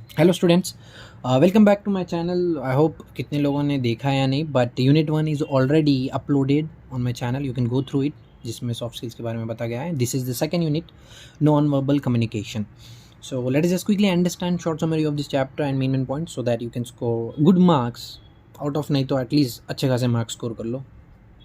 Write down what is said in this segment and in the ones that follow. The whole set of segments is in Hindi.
Hello students, welcome back to my channel. I hope कितने लोगों ने देखा या नहीं, but unit 1 is already uploaded on my channel. You can go through it, जिसमें सॉफ्ट स्किल्स के बारे में बताया गया है। This is the second unit, non verbal communication. So let us just quickly understand short summary of this chapter and main point so that you can score good marks out of, नहीं तो एटलीस्ट अच्छे खासे मार्क्स स्कोर कर लो।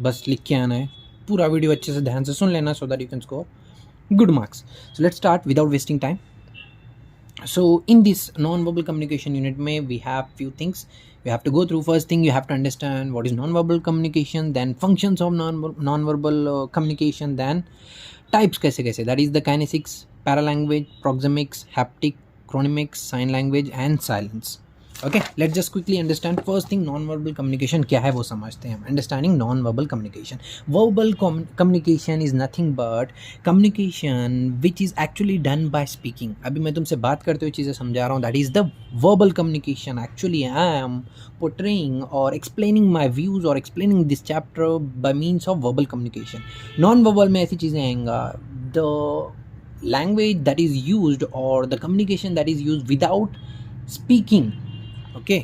बस लिख के आना है, पूरा वीडियो अच्छे से ध्यान से सुन लेना सो that you can score good marks. So let's start without wasting time. So in this non-verbal communication unit we have few things we have to go through. First thing, you have to understand what is non-verbal communication, then functions of non-verbal communication, then types kaise kaise, that is the kinesics, paralanguage, proxemics, haptic, chronemics, sign language and silence. Okay, let's just quickly understand first thing, non verbal communication क्या है वो समझते हैं हम। Understanding non verbal communication. Verbal communication is nothing but communication which is actually done by speaking. अभी मैं तुमसे बात करते हुए चीज़ें समझा रहा हूँ, that is the verbal communication. Actually I am portraying or explaining my views or explaining this chapter by means of verbal communication. Non-verbal में ऐसी चीज़ें आएंगा, the language that is used or the communication that is used without speaking. Okay,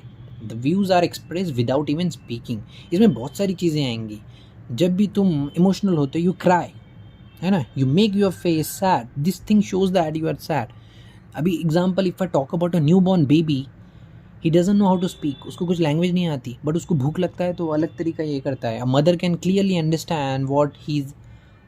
the views are express without even speaking. इसमें बहुत सारी चीज़ें आएंगी। जब भी तुम इमोशनल होते हो, यू क्राई, है ना, you make your face sad, this thing shows that you are sad. अभी example, if I talk about a newborn baby, he doesn't know how to speak, उसको कुछ लैंग्वेज नहीं आती, बट उसको भूख लगता है तो अलग तरीका ये करता है। A mother can clearly understand what his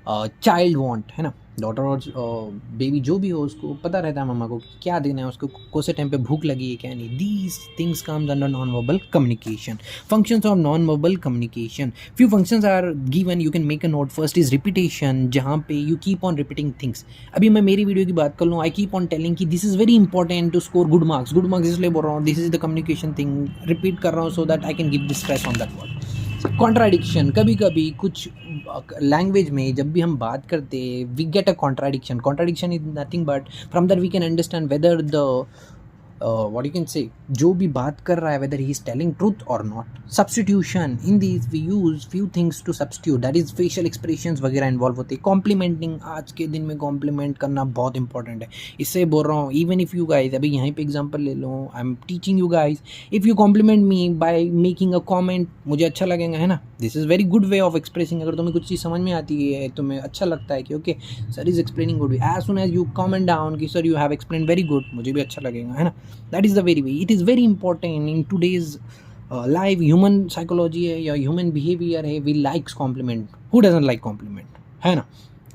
child want, है ना, डॉटर और बेबी जो भी हो, उसको पता रहता है मम्मा को क्या देना है, उसको कौन से टाइम पे भूख लगी है क्या नहीं। These things comes under non verbal communication. Functions of non verbal communication, few functions are given, you can make a note. First is repetition, जहाँ पे you keep on repeating things. अभी मैं मेरी वीडियो की बात कर लूँ, आई कीप ऑन टेलिंग कि this is very important to score good marks. Good marks इसलिए बोल रहा हूँ, this is the communication thing, repeat कर रहा हूँ so that I can give this stress on that word. Contradiction, कभी कभी कुछ लैंग्वेज में जब भी हम बात करते we get a contradiction. Contradiction is nothing but from that we can understand whether the what you can say, जो भी बात कर रहा है whether he is telling truth or not. Substitution, in these we use few things to substitute, that is facial expressions वगैरह इन्वॉल्व होते हैं। कॉम्प्लीमेंटिंग, आज के दिन में कॉम्प्लीमेंट करना बहुत इंपॉर्टेंट है। इससे बोल रहा हूँ, इवन इफ़ यू गाइज, अभी यहीं पे एग्जांपल ले लो, I am teaching you guys, if you compliment me by making a comment, मुझे अच्छा लगेगा, है ना। This is very good way of expressing. अगर तुम्हें कुछ चीज़ समझ में आती है, तुम्हें अच्छा लगता है कि okay sir is explaining good, as soon as you comment down कि sir you have explain very good, मुझे भी अच्छा लगेगा, है ना। That is the very way. It is very important in today's life. Human psychology है या ह्यूमन बिहेवियर है, we likes compliment, who doesn't like compliment, है ना।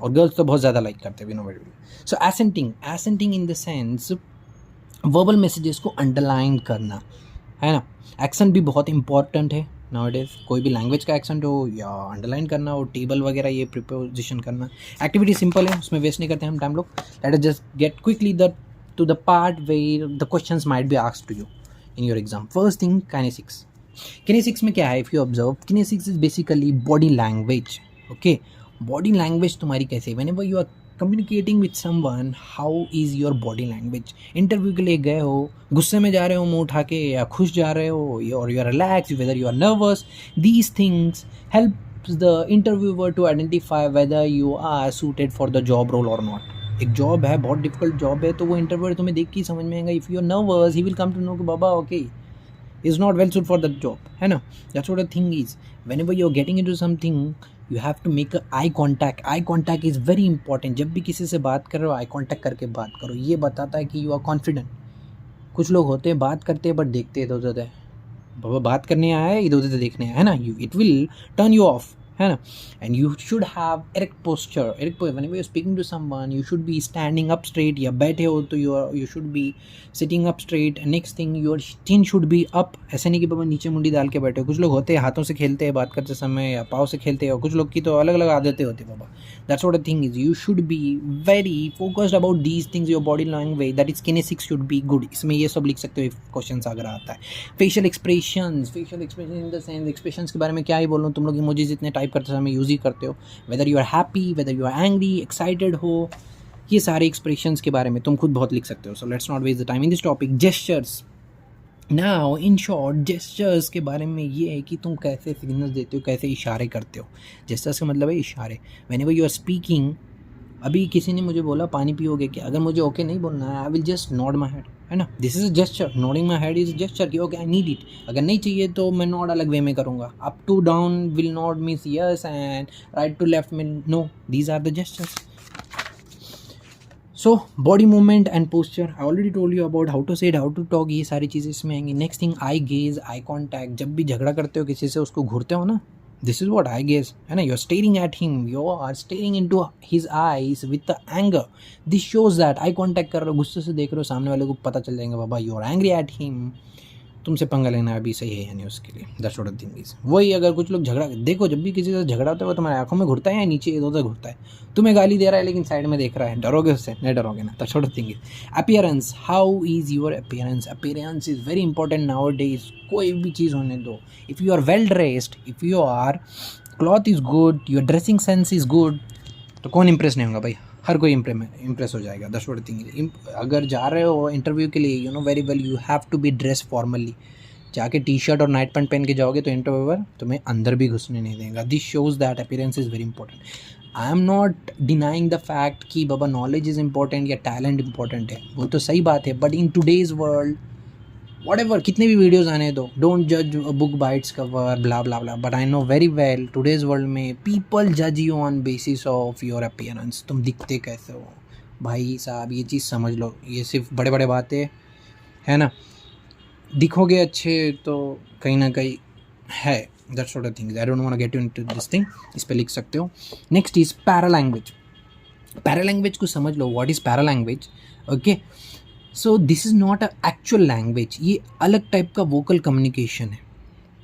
और गर्ल्स तो बहुत ज़्यादा लाइक करते हैं, we know very well. So accenting in the sense verbal messages को अंडरलाइन करना, है ना। एक्सेंट भी बहुत इंपॉर्टेंट है नाउअडेज, कोई भी लैंग्वेज का एक्सेंट हो या अंडरलाइन करना हो, टेबल वगैरह ये प्रिपोजिशन करना। एक्टिविटी सिंपल है, उसमें वेस्ट नहीं करते हम टाइम लोग। Late us just get quickly to the part where the questions might be asked to you in your exam. First thing, kinesics. Kinesics में क्या है, if you observe, kinesics is basically body language. Okay, body language तुम्हारी कैसे, whenever you are communicating with someone, how is your body language. Interview के लिए गए हो, गुस्से में जा रहे हो मुंह उठा के, या खुश जा रहे हो, or you are relaxed, whether you are nervous, these things helps the interviewer to identify whether you are suited for the job role or not. एक जॉब है, बहुत डिफिकल्ट जॉब है, तो वो इंटरव्यूअर तुम्हें देख के समझ में आएगा। If you are nervous, he will come to know कि बाबा okay is not well suit for that job, है ना। That's what the thing is, whenever you are getting into something you have to make a eye contact. Eye contact is very important. जब भी किसी से बात कर रहे हो, आई कॉन्टैक्ट करके बात करो, ये बताता है कि यू आर कॉन्फिडेंट। कुछ लोग होते हैं बात करते हैं बट देखते इधर उधर है, बाबा बात करने आया है, इधर उधर देखने आया है ना, you it will turn you off, है ना। And you should have erect posture. Whenever you are speaking to someone, you should be standing up straight, या बैठे हो तो you should be sitting up straight. Next thing, your chin should be up, ऐसे नहीं कि बाबा नीचे मुंडी डाल के बैठे हो। कुछ लोग होते हैं हाथों से खेलते हैं बात करते समय, या पाँव से खेलते हैं, और कुछ लोग की तो अलग अलग आदतें होती है बाबा। That's what the thing is, you should be very focused about these things. Your body language, that is kinesics, should be good. इसमें ये सब लिख सकते हो क्वेश्चन अगर आता है। Facial expressions in the sense, expressions के बारे में क्या ही बोलूँ, तुम लोग इमोजीज इतने टाइप करते समय यूज़ ही करते हो। Whether you are happy, whether you are angry, excited हो, ये सारे एक्सप्रेशंस के बारे में तुम खुद बहुत लिख सकते हो। So let's not waste the time in this topic. Gestures, now in short, gestures के बारे में ये है कि तुम कैसे सिग्नल्स देते हो, कैसे इशारे करते हो। जेस्चर्स का मतलब है इशारे। व्हेनेवर यू आर स्पीकिंग, अभी किसी ने मुझे बोला पानी पियोगे क्या, अगर मुझे ओके नहीं बोलना है, I will just nod my head, है ना. This is a gesture. Nodding my head is gesture कि ओके आई नीड इट. अगर नहीं चाहिए तो मैं नॉड अलग वे में करूँगा. Up to down will not means yes and right to left mean no. These are the gestures. So body movement and posture I already told you about how to said how to talk. ये सारी चीज़ें इसमें आएंगी. Next thing eye gaze, eye contact. जब भी झगड़ा करते हो किसी से उसको घूरते हो ना, this is what eye gaze है ना. You are staring at him, you are staring in to his eyes with anger. This shows that eye contact कर रहे हो, गुस्से से देख रहे हो सामने वाले को, पता चल जाएगा बाबा you are angry at him. तुमसे पंगा लेना अभी सही है यानी उसके लिए. That's what the thing is. वही अगर कुछ लोग झगड़ा देखो, जब भी किसी से झगड़ा होता है वो तुम्हारी आंखों में घुरता है या नीचे इधर उधर घुरता है. तुम्हें गाली दे रहा है लेकिन साइड में देख रहा है. डरोगे उससे? नहीं डरोगे ना. That's what the thing is. Appearance, how is your appearance? Appearance is very important now days. कोई भी चीज़ होने दो, if you are well dressed, if you are cloth is good, your dressing sense is good, तो कौन इंप्रेस नहीं होगा भाई. हर कोई इम्प्रेस हो जाएगा. That's what the thing is. अगर जा रहे हो इंटरव्यू के लिए, you know very well you have to be dress formally. जाके टी शर्ट और नाइट पैंट पहन के जाओगे तो इंटरव्यूअर तुम्हें अंदर भी घुसने नहीं देगा. This shows that appearance is very important. I am not denying the fact कि बाबा नॉलेज इज़ इंपॉर्टेंट या टैलेंट इंपॉर्टेंट है, वो तो सही बात है. But in today's world whatever, कितने भी वीडियोज़ आने दो, डोंट जज a book by its cover, blah blah blah. But I know very well today's world में पीपल जज you on basis of your appearance. तुम दिखते कैसे हो भाई साहब, ये चीज़ समझ लो. ये सिर्फ बड़े बड़े बातें है ना. दिखोगे अच्छे तो कहीं ना कहीं है. That's what I think. I don't want to get into this thing. इस पे लिख सकते हो. Next is paralanguage. Paralanguage को समझ लो. What is paralanguage? Okay, so this is not a actual language. ये अलग टाइप का वोकल कम्युनिकेशन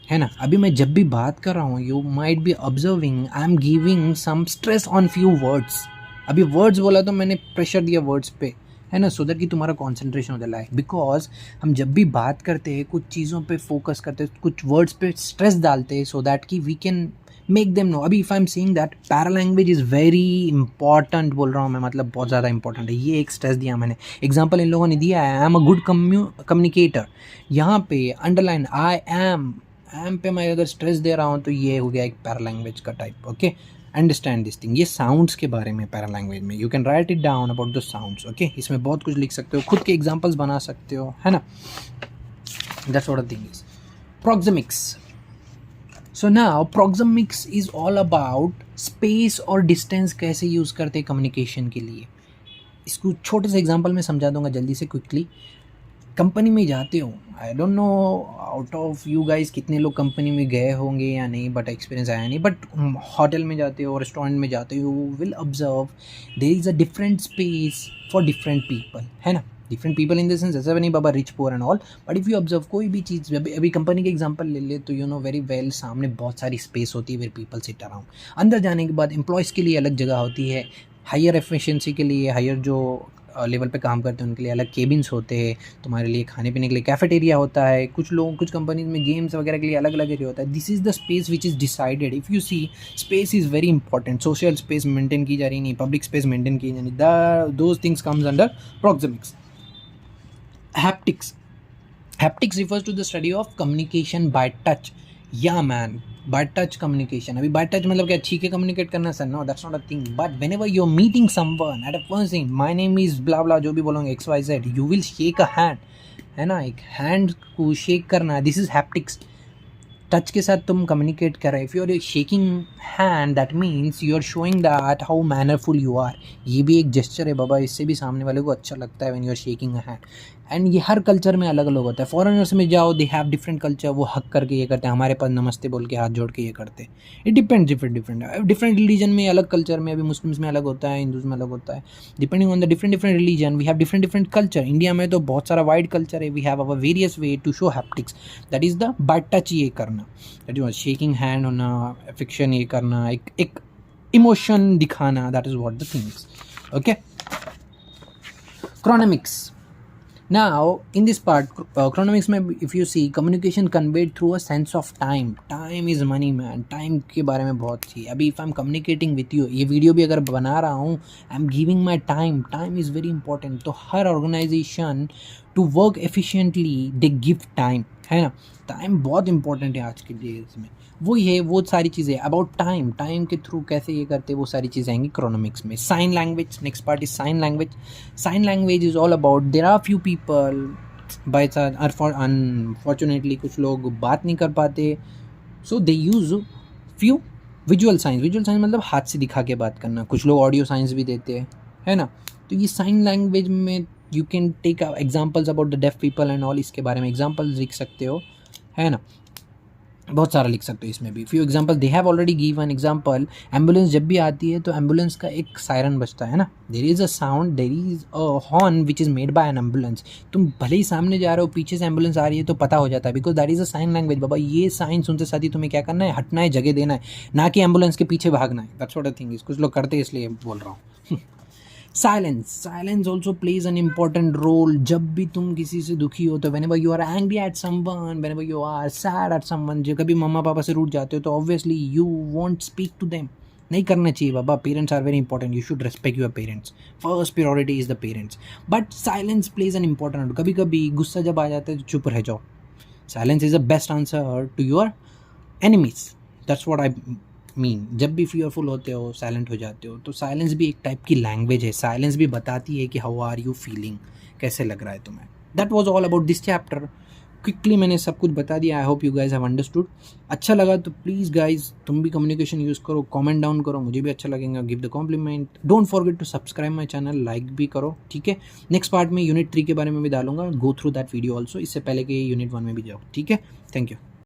है ना. अभी मैं जब भी बात कर रहा हूँ, you might be observing I am giving some stress on few words. अभी वर्ड्स बोला तो मैंने प्रेशर दिया वर्ड्स पे, है ना, सो दैट कि तुम्हारा कॉन्सेंट्रेशन हो जाए. बिकॉज हम जब भी बात करते हैं कुछ चीज़ों पे फोकस करते हैं, कुछ वर्ड्स पे स्ट्रेस डालते हैं, सो दैट कि we can make them know. अभी if I am saying that paralanguage is very important बोल रहा हूँ मैं, मतलब बहुत ज़्यादा इंपॉर्टेंट है. ये एक स्ट्रेस दिया मैंने. एग्जाम्पल इन लोगों ने दिया है, I am a good communicator. यहाँ पे अंडरलाइन आई एम पे मैं अगर स्ट्रेस दे रहा हूँ तो ये हो गया एक पैरा लैंग्वेज का type. Okay, understand this thing. ये साउंड्स के बारे में पैरा लैंग्वेज में. You can write it down about the sounds. Okay, इसमें बहुत कुछ लिख सकते हो, खुद के एग्जाम्पल्स बना सकते हो, है ना. That's what the thing is. Proxemics. So now proxemics is all about space और डिस्टेंस कैसे यूज़ करते हैं कम्युनिकेशन के लिए. इसको छोटे से एग्जांपल में समझा दूंगा जल्दी से क्विकली. कंपनी में जाते हो, I don't know out of you guys कितने लोग कंपनी में गए होंगे या नहीं, बट एक्सपीरियंस आया नहीं. बट होटल में जाते हो, रेस्टोरेंट में जाते हो, will observe there is a different space for different people, है ना. Different people in the sense ऐसा भी नहीं बाबा rich poor and all. But if you observe कोई भी चीज़, अभी कंपनी के एग्जांपल ले ले तो यू नो वेरी वेल सामने बहुत सारी स्पेस होती है वेयर पीपल सिट अराउंड. अंदर जाने के बाद एम्प्लॉयज़ के लिए अलग जगह होती है, हायर एफिशिएंसी के लिए, हायर जो लेवल पे काम करते हैं उनके लिए अलग केबिन्स होते हैं, तुम्हारे लिए खाने पीने के लिए कैफेटेरिया होता है, कुछ लोग कुछ कंपनीज में गेम्स वगैरह के लिए अलग अलग एरिया होता है. This is the space which is decided. If you see space is very important. Social space maintain की जा रही नहीं, पब्लिक स्पेस मेंटेन की जा रही. Those things comes under proxemics. Haptics. Haptics refers to the study of communication by touch. Yeah man, by touch communication. अभी by touch मतलब क्या छीके communicate करना sir? No, that's not a thing. But whenever you're meeting someone at a first thing, my name is blah blah जो भी बोलोगे XYZ, you will shake a hand, है ना. एक hand को shake करना, this is haptics. टच के साथ तुम कम्युनिकेट कर रहे हो. If you are shaking hand that means you are showing that how mannerful you are. ये भी एक जेस्चर है बाबा, इससे भी सामने वाले को अच्छा लगता है when you are shaking a hand. And ये हर कल्चर में अलग अलग होता है. फॉरेनर्स में जाओ, दे हैव डिफरेंट कल्चर, वो हक करके ये करते हैं. हमारे पास नमस्ते बोल के हाथ जोड़ के ये करते हैं. इट डिपेंड्स डिफरेंट रिलीजन में अलग कल्चर में. अभी मुस्लिम्स में अलग होता है, हिंदूज में अलग होता है. Depending on the different religion we have different culture. India में तो बहुत सारा वाइड कल्चर है. We have our various way to show haptics. That is the by touch ये करना, दैट इज शेकिंग हैंड होना, अफेक्शन ये करना, एक इमोशन दिखाना. That is what the things. Okay, chronemics. Now, in this part, chronomics में if you see communication conveyed through a sense of time. Time is money man. Time के बारे में बहुत थी. अभी if I'm communicating with you, ये वीडियो भी अगर बना रहा हूँ, I'm giving my time. Time is very important. तो हर organization to work efficiently they give time, है ना। टाइम बहुत इंपॉर्टेंट है आज के डेज में। वही है, वो सारी चीज़ें अबाउट टाइम, टाइम के थ्रू कैसे ये करते, वो सारी चीज़ें आएंगी इकोनॉमिक्स में। Sign language, next part is sign language. Sign language is all about, there are few people by unfortunately कुछ लोग बात नहीं कर पाते, so they use few visual signs. Visual signs मतलब हाथ से दिखा के बात करना। कुछ लोग ऑडियो साइंस भी देते हैं, है ना। तो ये साइन लैंग्वेज में you can take examples about the deaf people and all, इसके बारे में एग्जाम्पल्स लिख सकते हो, है ना। बहुत सारा लिख सकते हो इसमें भी। Few example they have already given example. Ambulance जब भी आती है तो एम्बुलेंस का एक सायरन बजता है ना, there is a sound, there is a horn which is made by N ambulance. तुम भले ही सामने जा रहे हो, पीछे से एम्बुलेंस आ रही है तो पता हो जाता है, because that is a sign language. बाबा ये साइन सुनते साथ ही तुम्हें क्या करना है, हटना है, जगह देना है, ना कि एम्बुलेंस के पीछे भागना है। That's what I think. कुछ लोग करते हैं इसलिए बोल रहा हूँ। Silence also plays an important role. जब भी तुम किसी से दुखी हो तो whenever you are angry at someone, whenever you are sad at someone, जब कभी मम्मा पापा से रूठ जाते हो तो obviously you want speak to them. नहीं करना चाहिए बाबा। Parents are very important, you should respect your parents. First priority is the parents, but silence plays an important role. कभी कभी गुस्सा जब आ जाता है तो चुप रह जाओ। Silence is the best answer to your enemies. That's what I mean. जब भी फियरफुल होते हो, साइलेंट हो जाते हो, तो साइलेंस भी एक टाइप की लैंग्वेज है। साइलेंस भी बताती है कि हाउ आर यू फीलिंग, कैसे लग रहा है तुम्हें। That was all about this chapter. Quickly मैंने सब कुछ बता दिया। I hope you guys have understood. अच्छा लगा तो प्लीज़ गाइज तुम भी कम्युनिकेशन यूज़ करो, कमेंट डाउन करो, मुझे भी अच्छा लगेगा। Give the compliment, don't forget to subscribe my channel, like भी करो, ठीक है। नेक्स्ट पार्ट में यूनिट 3 के बारे में भी डालूंगा, go through that video also. इससे पहले कि यूनिट 1 में भी जाओ, ठीक है। Thank you.